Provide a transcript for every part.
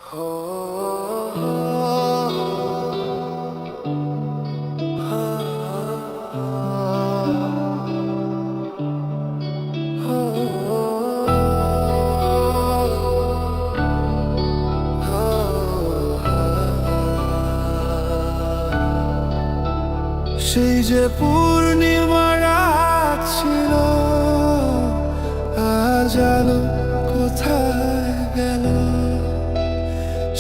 সেই যে পূর্ণিমা রাত ছিল, আজ আলো কোথায় গেল?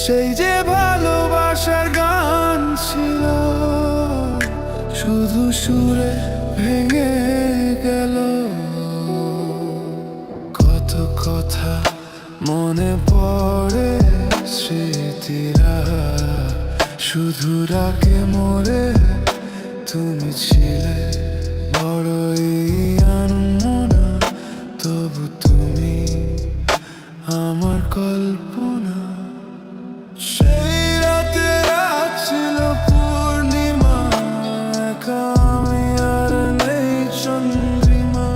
সেই যে ভালোবাসার গান ছিল, শুধু সুরে ভেঙে গেল। কত কথা মনে পড়ে, স্মৃতিরা শুধু রাগে মোরে। তুমি ছিলে বড়ই আনমনা, তবু তুমি আমার কল্পনা। সেই রাতে রাত ছিল পূর্ণিমা, একা আমি আর নেই চন্দ্রিমা।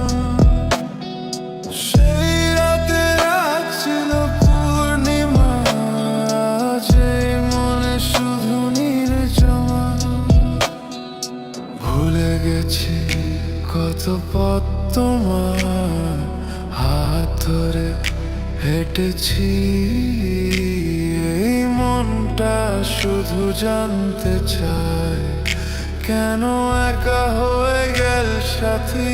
সেই রাতে রাত ছিল পূর্ণিমা, যে মনে শুধু নির্জমা। ভুলে গেছি কত পথ তোমার হাত ধরে হেঁটেছি। এই মনটা শুধু জানতে চায়, কেন একা হয়ে গেল সাথী?